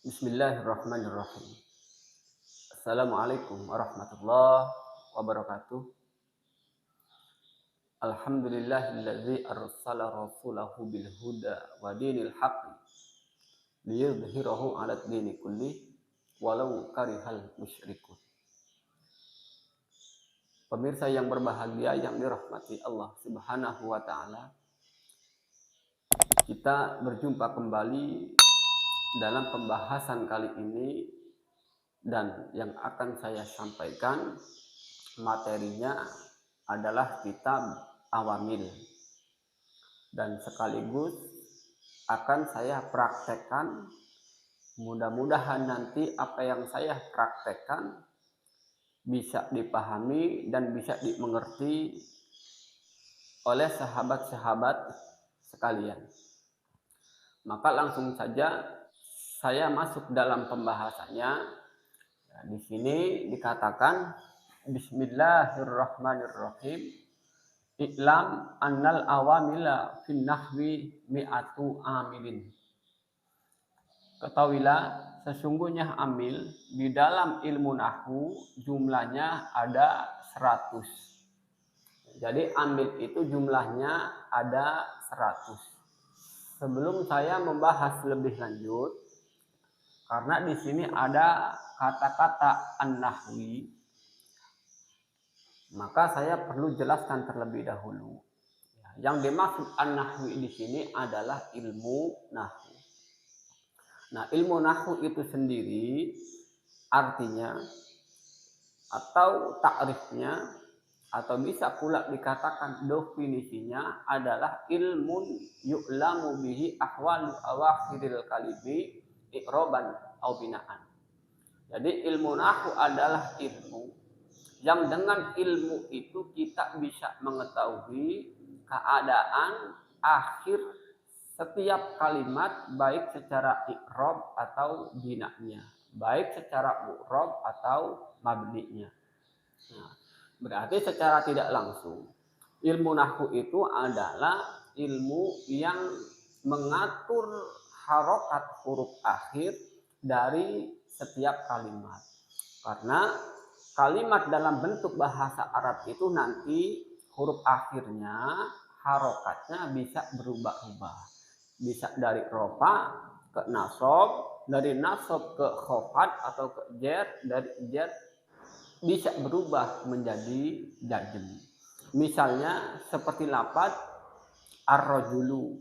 Bismillahirrahmanirrahim. Assalamualaikum warahmatullahi wabarakatuh. Alhamdulillahilladzi arsala rasulahu bil huda wa dinil haqqi liyudhhirahu 'alad dini kulli walau karihal musyrikun. Pemirsa yang berbahagia yang dirahmati Allah Subhanahu wa taala, kita berjumpa kembali dalam pembahasan kali ini, dan yang akan saya sampaikan materinya adalah kitab Awamil, dan sekaligus akan saya praktekkan. Mudah-mudahan nanti apa yang saya praktekkan bisa dipahami dan bisa dimengerti oleh sahabat-sahabat sekalian. Maka langsung saja saya masuk dalam pembahasannya. Di sini dikatakan Bismillahirrahmanirrahim. I'lam annal awamila fin nahwi mi'atu amilin. Ketahuilah sesungguhnya amil di dalam ilmu nahwu jumlahnya ada 100. Jadi amil itu jumlahnya ada 100. Sebelum saya membahas lebih lanjut, karena di sini ada kata-kata an-nahwi, maka saya perlu jelaskan terlebih dahulu. Yang dimaksud an-nahwi di sini adalah ilmu nahwu. Nah, ilmu nahwu itu sendiri artinya atau takrifnya, atau bisa pula dikatakan definisinya adalah ilmun yu'lamu bihi ahwalu awakhiril kalimi i'roban au binaan. Jadi ilmu nahwu adalah ilmu yang dengan ilmu itu kita bisa mengetahui keadaan akhir setiap kalimat, baik secara i'rob atau binanya, baik secara mu'rob atau mabninya. Nah, berarti secara tidak langsung ilmu nahwu itu adalah ilmu yang mengatur harokat huruf akhir dari setiap kalimat. Karena kalimat dalam bentuk bahasa Arab itu nanti huruf akhirnya, harokatnya bisa berubah-ubah. Bisa dari rofa ke nasob, dari nasob ke khofat atau ke jer, dari jer bisa berubah menjadi jazm. Misalnya seperti lafaz ar-rajulu.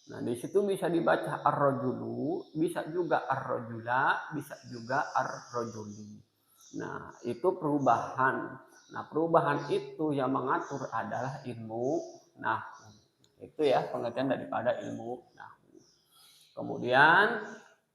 Nah, di situ bisa dibaca ar-rajulu, bisa juga ar-rajula, bisa juga ar-rajuli. Nah, itu perubahan. Nah, perubahan itu yang mengatur adalah ilmu nahwu. Itu ya pengertian daripada ilmu nahwu. Kemudian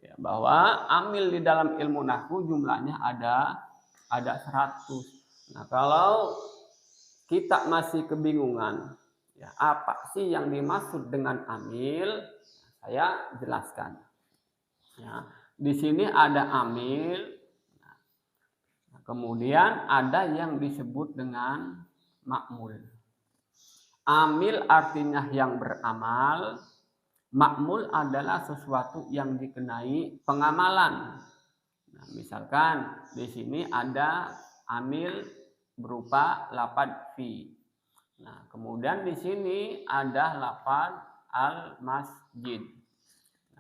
ya, bahwa amil di dalam ilmu nahwu jumlahnya ada 100. Nah, kalau kita masih kebingungan, ya, apa sih yang dimaksud dengan amil? Saya jelaskan. Ya, di sini ada amil, kemudian ada yang disebut dengan makmul. Amil artinya yang beramal, makmul adalah sesuatu yang dikenai pengamalan. Nah, misalkan di sini ada amil berupa lafaz fi. Nah, kemudian di sini ada lafaz al-masjid.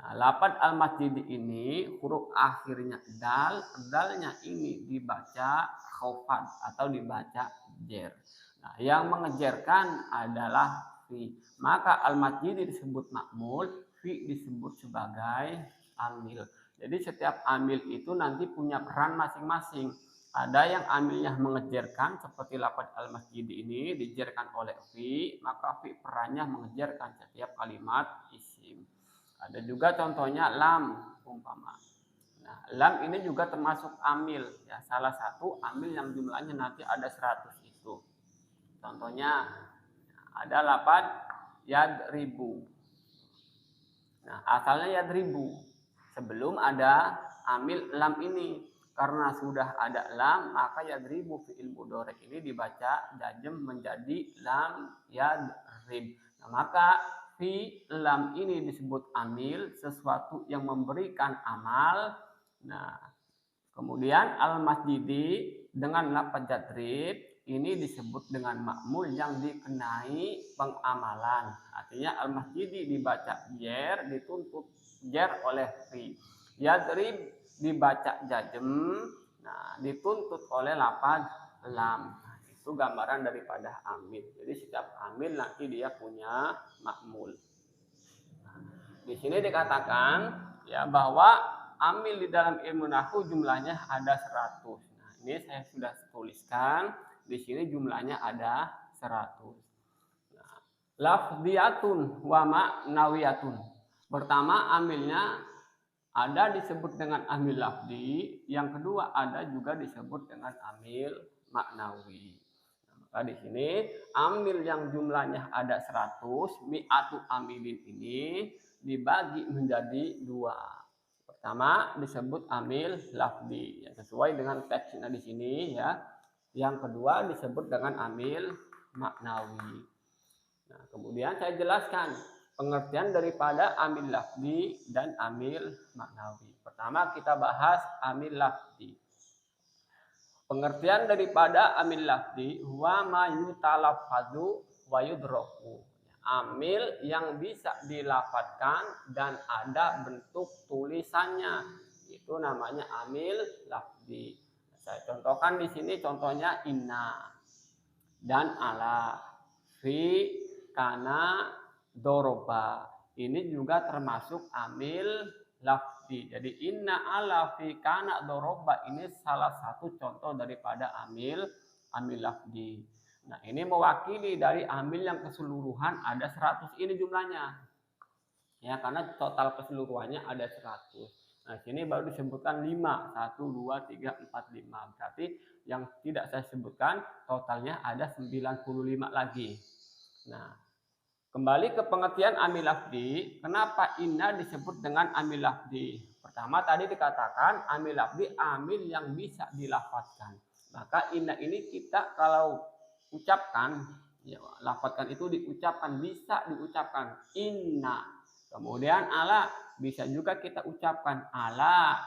Nah, lafaz al-masjid ini huruf akhirnya dal, dalnya ini dibaca khofat atau dibaca jer. Nah, yang mengejerkan adalah fi. Maka al-masjid disebut makmul, fi disebut sebagai amil. Jadi setiap amil itu nanti punya peran masing-masing. Ada yang amilnya mengejarkan seperti lafaz al-masjid ini dijerkan oleh fi, maka fi perannya mengejarkan setiap kalimat isim. Ada juga contohnya lam umpama. Nah, lam ini juga termasuk amil ya, salah satu amil yang jumlahnya nanti ada 100 itu. Contohnya ada lafaz yadribu. Nah, asalnya yadribu. Sebelum ada amil lam ini, karena sudah ada lam, maka yadribu fi'il mudhari ini dibaca jazm menjadi lam yadrib. Nah, maka fi lam ini disebut amil, sesuatu yang memberikan amal Nah, kemudian al-masjidi dengan lafaz jadrib ini disebut dengan ma'mul yang dikenai pengamalan. Artinya al-masjidi dibaca jer, dituntut jer oleh fi. Yadrib dibaca jajem, nah dituntut oleh lafaz lam. Nah, itu gambaran daripada amil. Jadi setiap amil nanti dia punya ma'mul. Di sini dikatakan ya bahwa amil di dalam ilmu nahwu jumlahnya ada 100. Nah, ini saya sudah tuliskan. Di sini jumlahnya ada 100. Nah, lafdiyatun wa ma'nawiyatun. Pertama amilnya ada disebut dengan amil lafdi, yang kedua ada juga disebut dengan amil maknawi. Nah, maka di sini amil yang jumlahnya ada 100, mi'atu amilin ini dibagi menjadi 2. Pertama disebut amil lafdi yang sesuai dengan teksnya di sini ya. Yang kedua disebut dengan amil maknawi. Nah, kemudian saya jelaskan pengertian daripada amil lafdi dan amil maknawi. Pertama kita bahas amil lafdi. Pengertian daripada amil lafdi wa ma yutalaffazu wa yudraku. Amil yang bisa dilafadzkan dan ada bentuk tulisannya. Itu namanya amil lafdi. Saya contohkan di sini contohnya inna dan ala, fi, kana, doroba. Ini juga termasuk amil lafzi. Jadi inna, ala, fi, kana, doroba ini salah satu contoh daripada amil lafzi. Nah, ini mewakili dari amil yang keseluruhan ada 100 ini jumlahnya. Ya, karena total keseluruhannya ada 100. Nah, sini baru disebutkan 5. 1, 2, 3, 4, 5. Berarti yang tidak saya sebutkan totalnya ada 95 lagi. Nah, kembali ke pengertian amil lafdi. Kenapa inna disebut dengan amil lafdi? Pertama tadi dikatakan amil lafdi amil yang bisa dilafadzkan. Maka inna ini kita kalau ucapkan, ya, lafadzkan itu diucapkan, bisa diucapkan inna. Kemudian ala bisa juga kita ucapkan ala,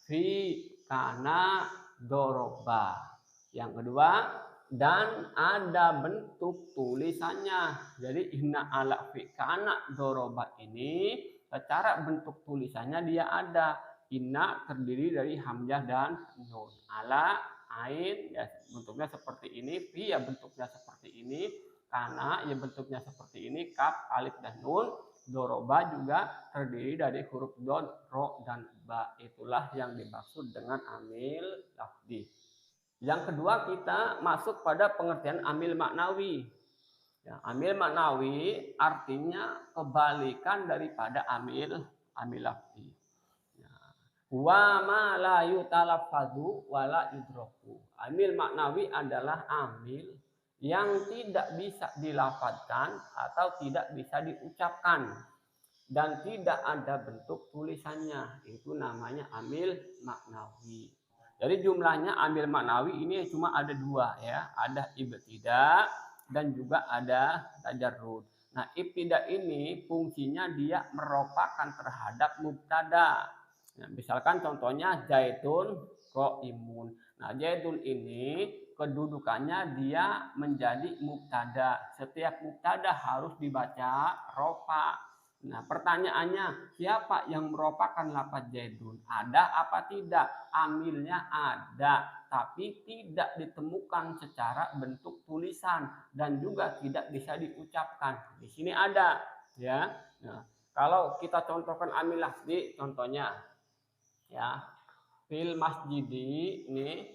fi, kana, doroba. Yang kedua, dan ada bentuk tulisannya. Jadi inna, ala, fi, kana, doroba ini secara bentuk tulisannya dia ada. Inna terdiri dari hamzah dan nun. Ala, ain, ya bentuknya seperti ini. Fi ya bentuknya seperti ini. Kana ya bentuknya seperti ini. Kaf, alif, dan nun. Doroba juga terdiri dari huruf don, ro, dan ba. Itulah yang dimaksud dengan amil lafdi. Yang kedua kita masuk pada pengertian amil maknawi. Ya, amil maknawi artinya kebalikan daripada amil lafdi. Ya. Wa ma la yutalaffazu wa la yudraku. Amil maknawi adalah amil yang tidak bisa dilafadzkan atau tidak bisa diucapkan dan tidak ada bentuk tulisannya. Itu namanya amil maknawi. Jadi jumlahnya amil maknawi ini cuma ada 2 ya, ada ibtida dan juga ada tajarrud. Nah, ibtida ini fungsinya dia merupakan terhadap mubtada. Nah, misalkan contohnya zaitun qaimun. Nah, zaitun ini kedudukannya dia menjadi mubtada. Setiap mubtada harus dibaca rofa. Nah, pertanyaannya, siapa yang merupakan lafaz zaitun? Ada apa tidak? Amilnya ada, tapi tidak ditemukan secara bentuk tulisan dan juga tidak bisa diucapkan. Di sini ada, ya. Nah, kalau kita contohkan amil lafzi, contohnya, ya, fil masjidi ini.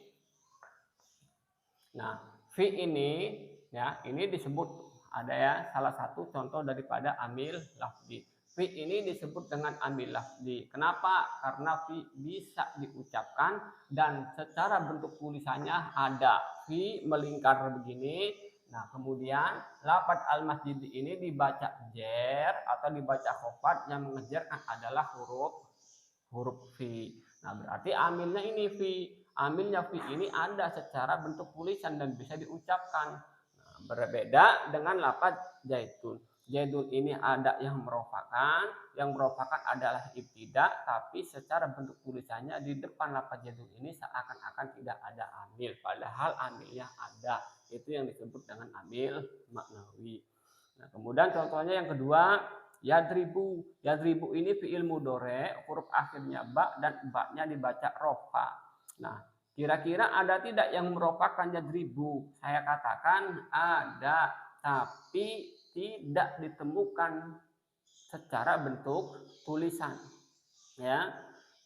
Nah, fi ini ya, ini disebut ada ya salah satu contoh daripada amil lafzi. Fi ini disebut dengan amil lafzi. Kenapa? Karena fi bisa diucapkan dan secara bentuk tulisannya ada. Fi melingkar begini. Nah, kemudian lafaz al-masjid ini dibaca jer atau dibaca khofat yang mengejarkan adalah huruf fi. Nah, berarti amilnya ini fi. Amilnya fi ini ada secara bentuk tulisan dan bisa diucapkan. Nah, berbeda dengan lafaz zaitun. Zaidun ini ada yang merofakan adalah ibtida, tapi secara bentuk tulisannya di depan lafaz zaidun ini seakan-akan tidak ada amil, padahal amilnya ada. Itu yang disebut dengan amil maknawi. Nah, kemudian contohnya yang kedua, yadribu. Yadribu ini fi'il mudhari, huruf akhirnya ba dan ba-nya dibaca rofa. Nah, kira-kira ada tidak yang merofakan yadribu? Saya katakan ada, tapi tidak ditemukan secara bentuk tulisan, ya.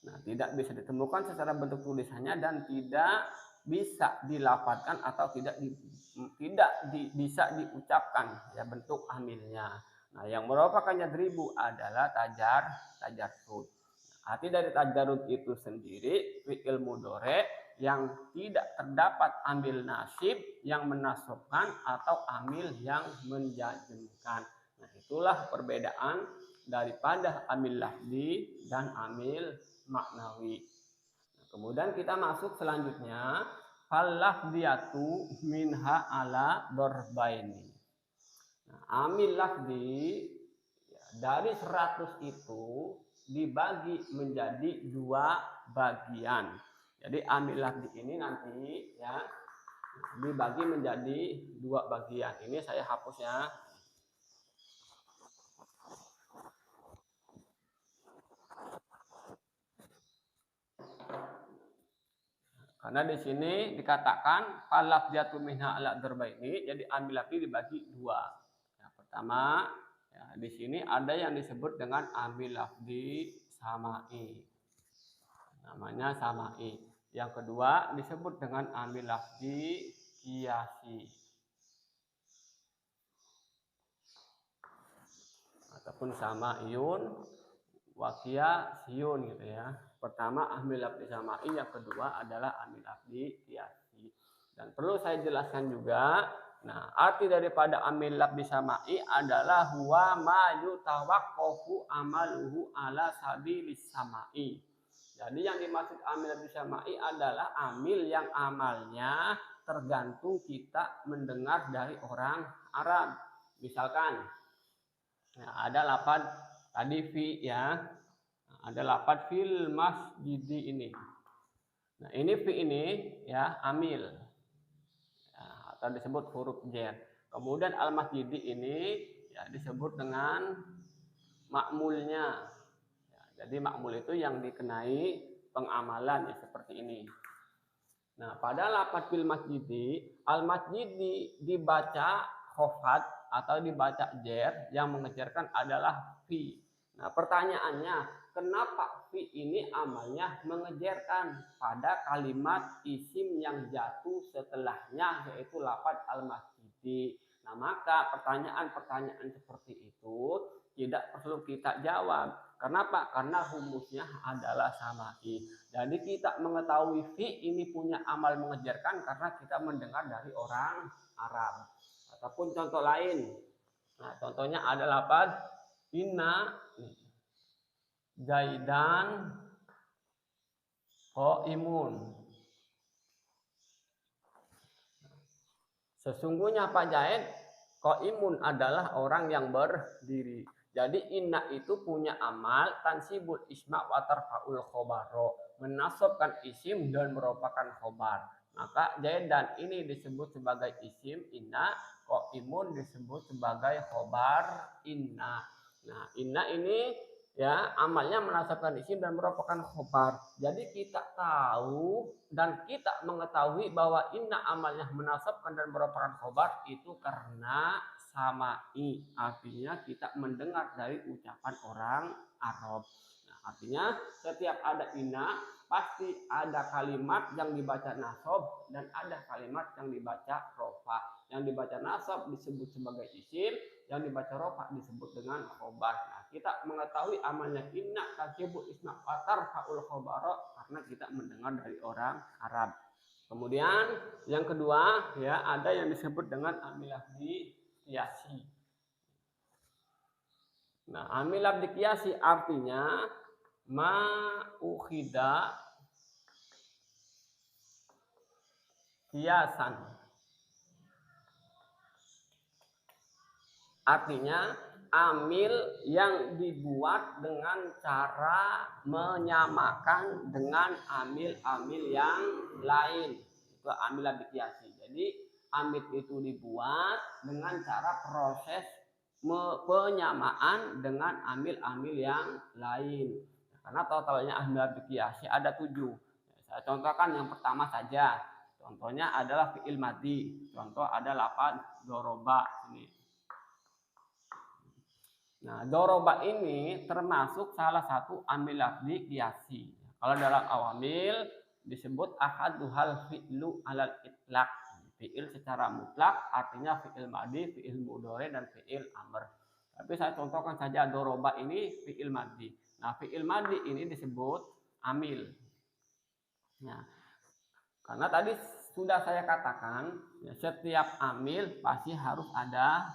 Nah, tidak bisa ditemukan secara bentuk tulisannya dan tidak bisa dilafadzkan atau tidak bisa diucapkan ya bentuk amilnya. Nah, yang merupakan yadribu adalah tajarrud. Arti dari tajarrud itu sendiri fi'il mudhari yang tidak terdapat amil nasib yang menasabkan atau amil yang menjazmkan. Nah, itulah perbedaan daripada amil lafzi dan amil maknawi. Nah, kemudian kita masuk selanjutnya, fal lafziyatu minha ala darbaini. Nah, amil lafzi dari 100 itu dibagi menjadi 2 bagian. Jadi amil lafzi ini nanti ya dibagi menjadi 2 bagian. Ini saya hapus ya. Karena di sini dikatakan fal lafziyatu minha ala darbaini, jadi amil lafzi dibagi 2. Yang pertama, ya, di sini ada yang disebut dengan amil lafzi sama'i. Namanya sama'i. Yang kedua disebut dengan amil lafzi qiyasi. Ataupun sama'iyun wa qiyasiyun gitu ya. Pertama amil lafzi sama'i, yang kedua adalah amil lafzi qiyasi. Dan perlu saya jelaskan juga, nah, arti daripada amil lafzi sama'i adalah huwa ma yutawaqqafu amaluhu ala sabilis sama'i. Jadi yang dimaksud amil lafzi sama'i adalah amil yang amalnya tergantung kita mendengar dari orang Arab. Misalkan nah, ada lafaz tadi fi ya. Ada lafaz fil masjidi ini. Nah, ini fi ini ya amil. Ya, atau disebut huruf jar. Kemudian al masjidi ini ya disebut dengan makmulnya. Ya, jadi makmul itu yang dikenai pengamalan ya seperti ini. Nah, pada lafaz fil masjidi, al masjidi dibaca khofat atau dibaca jar, yang mengejarkan adalah fi. Nah, pertanyaannya, kenapa fi ini amalnya mengejarkan pada kalimat isim yang jatuh setelahnya, yaitu lafaz al-masjidi. Nah, maka pertanyaan-pertanyaan seperti itu tidak perlu kita jawab. Kenapa? Karena humusnya adalah sama'i. Jadi kita mengetahui fi ini punya amal mengejarkan karena kita mendengar dari orang Arab. Ataupun contoh lain. Nah, contohnya ada lafaz inna Zaidan qaimun. Sesungguhnya Pak Zaid qaimun adalah orang yang berdiri. Jadi inna itu punya amal tansibul isma wa tarfaul khobaro, menasabkan isim dan merupakan khobar. Maka Zaidan ini disebut sebagai isim inna, qaimun disebut sebagai khobar inna. Nah, inna ini ya amalnya menasabkan isim dan merupakan khobar. Jadi kita tahu dan kita mengetahui bahwa inna amalnya menasabkan dan merupakan khobar itu karena sama'i, artinya kita mendengar dari ucapan orang Arab. Nah, artinya setiap ada inna pasti ada kalimat yang dibaca nasab dan ada kalimat yang dibaca rofa. Yang dibaca nasab disebut sebagai isim, yang dibaca rofa disebut dengan khobar. Nah, kita mengetahui amalnya inna tasibul isma fatar faul khobaro karena kita mendengar dari orang Arab. Kemudian yang kedua ya ada yang disebut dengan amil lafzi qiyasi. Nah, amil lafzi qiyasi artinya ma ukhida qiyasan. Artinya amil yang dibuat dengan cara menyamakan dengan amil-amil yang lain. Itu amil bikiasi. Jadi amil itu dibuat dengan cara proses penyamaan dengan amil-amil yang lain. Karena totalnya amil bikiasi ada 7. Saya contohkan yang pertama saja. Contohnya adalah fi'il madhi. Contoh ada lafaz doroba ini. Nah, doroba ini termasuk salah satu amil lafzi qiyasi. Kalau dalam awamil disebut ahaduhal fi'lu alal itlaq. Fi'il secara mutlak artinya fi'il madhi, fi'il mudhari dan fi'il amr. Tapi saya contohkan saja doroba ini fi'il madhi. Nah, fi'il madhi ini disebut amil. Nah, karena tadi sudah saya katakan, ya, setiap amil pasti harus ada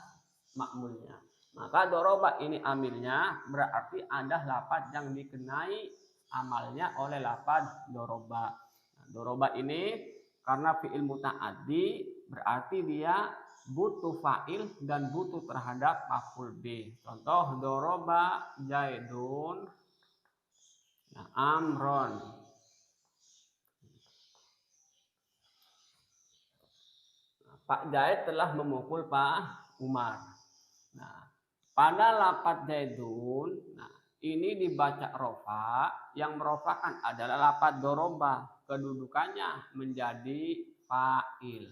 makmulnya. Maka doroba ini amilnya berarti ada lafaz yang dikenai amalnya oleh lafaz doroba. Nah, doroba ini karena fi'il muta'addi berarti dia butuh fa'il dan butuh terhadap maf'ul bih. Contoh doroba Zaidun, nah, amron. Nah, Pak Zaid telah memukul Pak Umar. Nah, pada lafaz Zaidun, nah, ini dibaca rofa, yang merofakan adalah lafaz doroba, kedudukannya menjadi fa'il.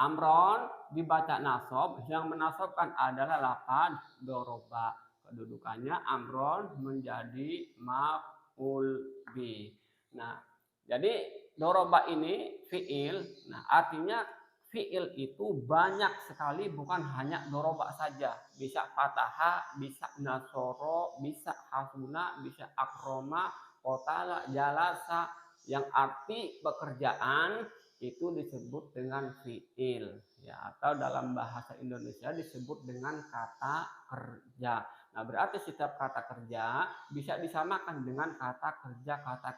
Amron dibaca nasob, yang menasobkan adalah lafaz doroba, kedudukannya amron menjadi maf'ul bih. Nah, jadi doroba ini fi'il, nah artinya fi'il itu banyak sekali, bukan hanya doroba saja. Bisa fataha, bisa nasoro, bisa hasuna, bisa akroma, qotala, jalasa. Yang arti pekerjaan itu disebut dengan fi'il. Ya, atau dalam bahasa Indonesia disebut dengan kata kerja. Nah, berarti setiap kata kerja bisa disamakan dengan kata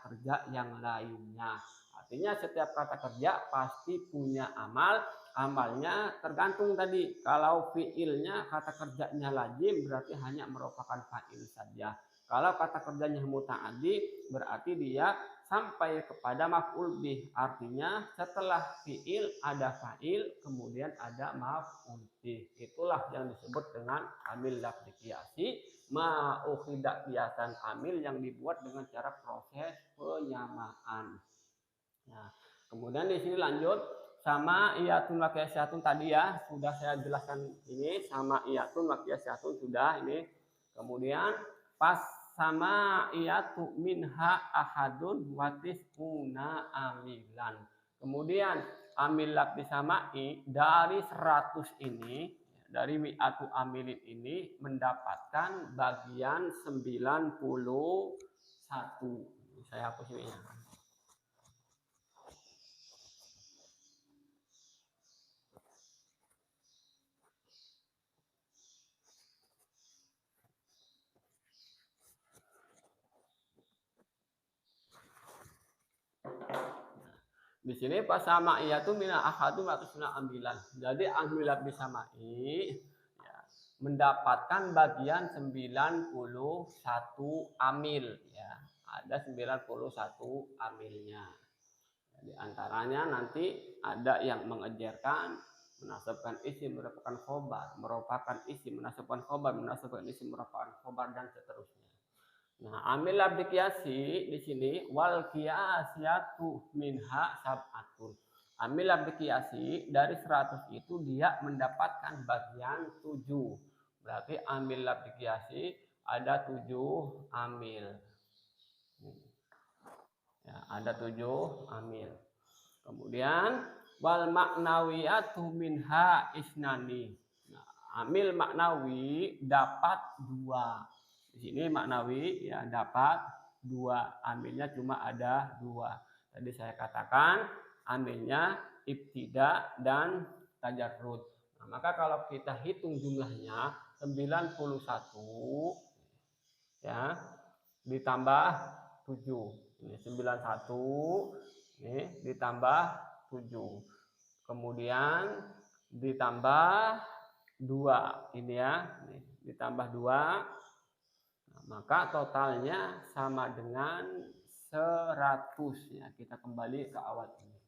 kerja yang lainnya. Artinya setiap kata kerja pasti punya amal. Amalnya tergantung tadi. Kalau fiilnya kata kerjanya lazim berarti hanya merupakan fa'il saja. Kalau kata kerjanya muta'addi berarti dia sampai kepada maf'ul bih. Artinya setelah fiil ada fa'il kemudian ada maf'ul bih. Itulah yang disebut dengan amil lafzi qiyasi. Ma'ukhidak qiyasan amil yang dibuat dengan cara proses penyamaan. Nah, kemudian di sini lanjut sama iyatun wa qiyasyatun tadi ya, sudah saya jelaskan ini sama iyatun wa qiyasyatun sudah ini. Kemudian pas sama iyatu minha ahadun watis una amilan. Kemudian amil lafzi sama'i dari 100 ini, dari mi'atu amilin ini mendapatkan bagian 91. Saya hapus ini ya. Di sini pas sama iya tuh mina ahadu atau mina ambilan. Jadi ambilan bisa mai ya, mendapatkan bagian 91 amil ya. Ada 91 amilnya. Di antaranya nanti ada yang mengejarkan, menasabkan isim, merupakan khobar, merupakan isim, menasabkan khobar, menasabkan isim, merupakan khobar dan seterusnya. Nah, amil lafzi qiyasi di sini wal qiyasiyatu minha sab'atun. Amil lafzi qiyasi dari 100 itu dia mendapatkan bagian 7. Berarti amil lafzi qiyasi ada 7 amil. Ya, ada 7 amil. Kemudian wal maknawiyatu minha isnani. Nah, amil maknawi dapat 2. Di sini maknawi ya dapat 2, amilnya cuma ada 2. Tadi saya katakan amilnya ibtida dan tajarrud. Nah, maka kalau kita hitung jumlahnya 91 ya ditambah 7. Ini 91 ini ditambah 7. Kemudian ditambah 2 ini ya, nih, ditambah 2, nah, maka totalnya sama dengan 100 ya. Kita kembali ke awal ini.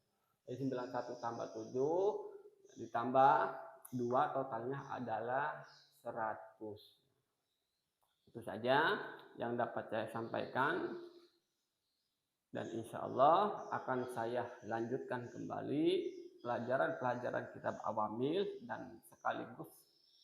Jadi 91 tambah 7 ditambah 2 totalnya adalah 100. Itu saja yang dapat saya sampaikan, dan insya Allah akan saya lanjutkan kembali pelajaran-pelajaran kitab Awamil dan sekaligus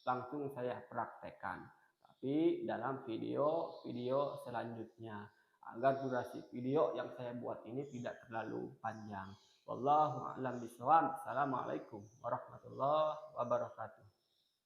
langsung saya praktekkan. Tapi dalam video-video selanjutnya agar durasi video yang saya buat ini tidak terlalu panjang. Wallahu a'lam bishawab. Assalamualaikum warahmatullahi wabarakatuh.